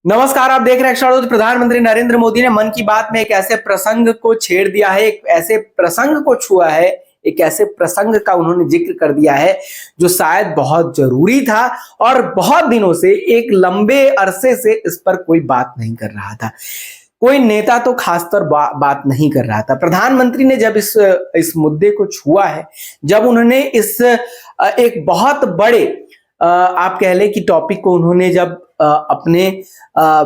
नमस्कार, आप देख रहे हैं एक्स्ट्रा न्यूज। प्रधानमंत्री नरेंद्र मोदी ने मन की बात में एक ऐसे प्रसंग को छेड़ दिया है, एक ऐसे प्रसंग को छुआ है, एक ऐसे प्रसंग का उन्होंने जिक्र कर दिया है जो शायद बहुत जरूरी था और बहुत दिनों से, एक लंबे अरसे से इस पर कोई बात नहीं कर रहा था। कोई नेता तो खासकर बात नहीं कर रहा था। प्रधानमंत्री ने जब इस मुद्दे को छुआ है, जब उन्होंने इस एक बहुत बड़े आप कह लें कि टॉपिक को उन्होंने जब अपने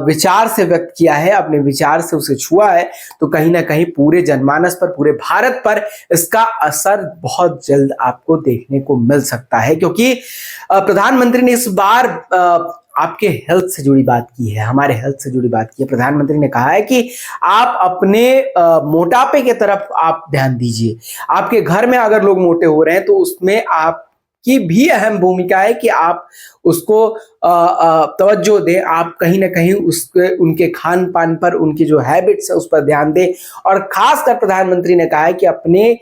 विचार से व्यक्त किया है, अपने विचार से उसे छुआ है, तो कहीं ना कहीं पूरे जनमानस पर, पूरे भारत पर इसका असर बहुत जल्द आपको देखने को मिल सकता है। क्योंकि प्रधानमंत्री ने इस बार आपके हेल्थ से जुड़ी बात की है, हमारे हेल्थ से जुड़ी बात की है। प्रधानमंत्री ने कहा है कि आप अपने मोटापे की तरफ आप ध्यान दीजिए। आपके घर में अगर लोग मोटे हो रहे हैं तो उसमें आप की भी अहम भूमिका है कि आप उसको तवज्जो दें, आप कहीं ना कहीं उसके उनके खान पान पर, उनकी जो हैबिट्स है उस पर ध्यान दें। और खासकर प्रधानमंत्री ने कहा है कि अपने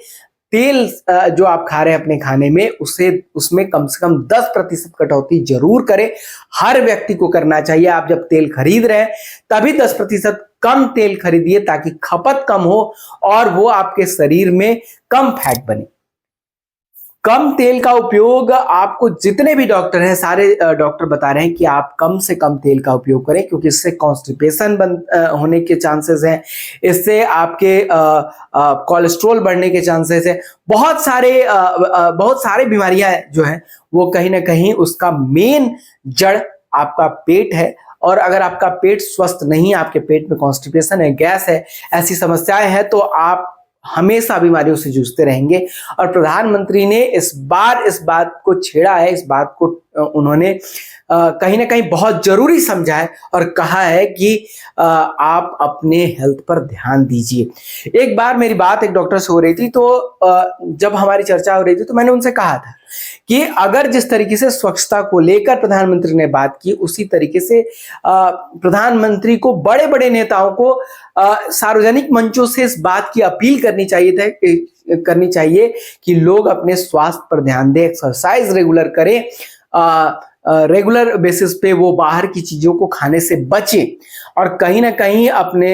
तेल जो आप खा रहे हैं अपने खाने में, उसमें कम से कम 10% कटौती जरूर करें। हर व्यक्ति को करना चाहिए। आप जब तेल खरीद रहे हैं तभी 10% कम तेल खरीदिए ताकि खपत कम हो और वो आपके शरीर में कम फैट बने। कम तेल का उपयोग आपको, जितने भी डॉक्टर हैं सारे डॉक्टर बता रहे हैं कि आप कम से कम तेल का उपयोग करें, क्योंकि इससे कॉन्स्टिपेशन होने के चांसेस हैं, इससे आपके कोलेस्ट्रॉल बढ़ने के चांसेस है। बहुत सारे बीमारियां जो हैं वो कहीं ना कहीं उसका मेन जड़ आपका पेट है। और अगर आपका पेट स्वस्थ नहीं, आपके पेट में कॉन्स्टिपेशन है, गैस है, ऐसी समस्याएं हैं, तो आप हमेशा बीमारियों से जूझते रहेंगे। और प्रधानमंत्री ने इस बार इस बात को छेड़ा है, इस बात को उन्होंने कहीं ना कहीं बहुत जरूरी समझा है और कहा है कि आप अपने हेल्थ पर ध्यान दीजिए। एक बार मेरी बात एक डॉक्टर से हो रही थी, तो जब हमारी चर्चा हो रही थी तो मैंने उनसे कहा था कि अगर जिस तरीके से स्वच्छता को लेकर प्रधानमंत्री ने बात की, उसी तरीके से प्रधानमंत्री को, बड़े बड़े नेताओं को सार्वजनिक मंचों से इस बात की अपील करनी चाहिए कि लोग अपने स्वास्थ्य पर ध्यान दें, एक्सरसाइज रेगुलर करें, रेगुलर बेसिस पे वो बाहर की चीजों को खाने से बचें। और कहीं ना कहीं अपने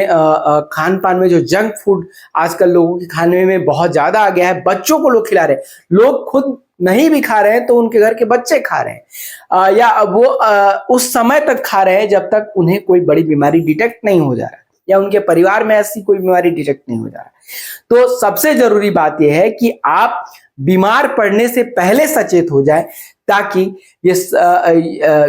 खान पान में जो जंक फूड आजकल लोगों के खाने में बहुत ज्यादा आ गया है, बच्चों को लोग खिला रहे हैं, लोग खुद नहीं भी खा रहे हैं तो उनके घर के बच्चे खा रहे हैं, या वो उस समय तक खा रहे हैं जब तक उन्हें कोई बड़ी बीमारी डिटेक्ट नहीं हो जा रहा है, या उनके परिवार में ऐसी कोई बीमारी डिटेक्ट नहीं हो जा रहा है। तो सबसे जरूरी बात यह है कि आप बीमार पड़ने से पहले सचेत हो जाए, ताकि ये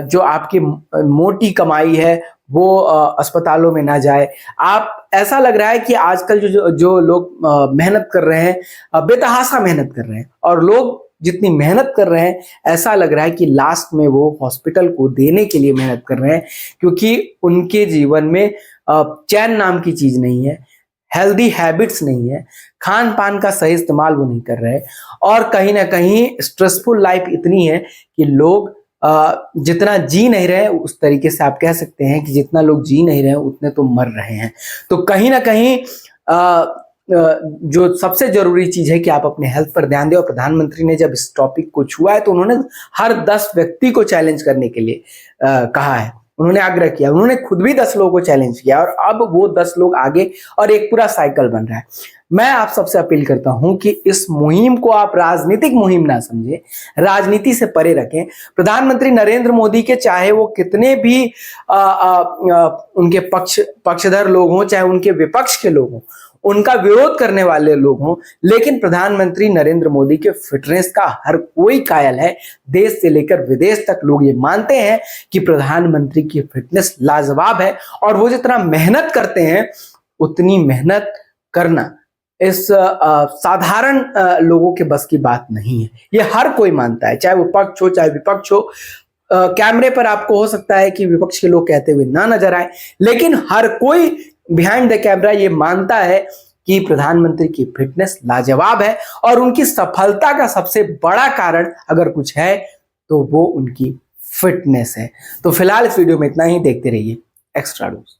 जो आपकी मोटी कमाई है वो अस्पतालों में ना जाए। आप, ऐसा लग रहा है कि आजकल जो लोग मेहनत कर रहे हैं, बेतहाशा मेहनत कर रहे हैं, और लोग जितनी मेहनत कर रहे हैं, ऐसा लग रहा है कि लास्ट में वो हॉस्पिटल को देने के लिए मेहनत कर रहे हैं, क्योंकि उनके जीवन में चैन नाम की चीज नहीं है, हेल्दी हैबिट्स नहीं है, खान पान का सही इस्तेमाल वो नहीं कर रहे, और कहीं ना कहीं स्ट्रेसफुल लाइफ इतनी है कि लोग जितना जी नहीं रहे, उस तरीके से आप कह सकते हैं कि जितना लोग जी नहीं रहे उतने तो मर रहे हैं। तो कहीं ना कहीं जो सबसे जरूरी चीज है कि आप अपने हेल्थ पर ध्यान दें। और प्रधानमंत्री ने जब इस टॉपिक को छुआ है तो उन्होंने हर 10 व्यक्ति को चैलेंज करने के लिए कहा है, उन्होंने आग्रह किया, उन्होंने खुद भी 10 लोगों को चैलेंज किया, और अब वो 10 लोग आगे, और एक पूरा साइकिल बन रहा है। मैं आप सबसे अपील करता हूं कि इस मुहिम को आप राजनीतिक मुहिम ना समझें, राजनीति से परे रखें। प्रधानमंत्री नरेंद्र मोदी के, चाहे वो कितने भी उनके पक्षधर लोग हों, चाहे उनके विपक्ष के लोग हों, उनका विरोध करने वाले लोग हों, लेकिन प्रधानमंत्री नरेंद्र मोदी के फिटनेस का हर कोई कायल है। देश से लेकर विदेश तक लोग ये मानते हैं कि प्रधानमंत्री की फिटनेस लाजवाब है, और वो जितना मेहनत करते हैं उतनी मेहनत करना इस साधारण लोगों के बस की बात नहीं है। ये हर कोई मानता है, चाहे वो पक्ष हो चाहे विपक्ष हो। कैमरे पर आपको हो सकता है कि विपक्ष के लोग कहते हुए ना नजर आए, लेकिन हर कोई बिहाइंड द कैमरा ये मानता है कि प्रधानमंत्री की फिटनेस लाजवाब है, और उनकी सफलता का सबसे बड़ा कारण अगर कुछ है तो वो उनकी फिटनेस है। तो फिलहाल इस वीडियो में इतना ही। देखते रहिए एक्स्ट्रा न्यूज।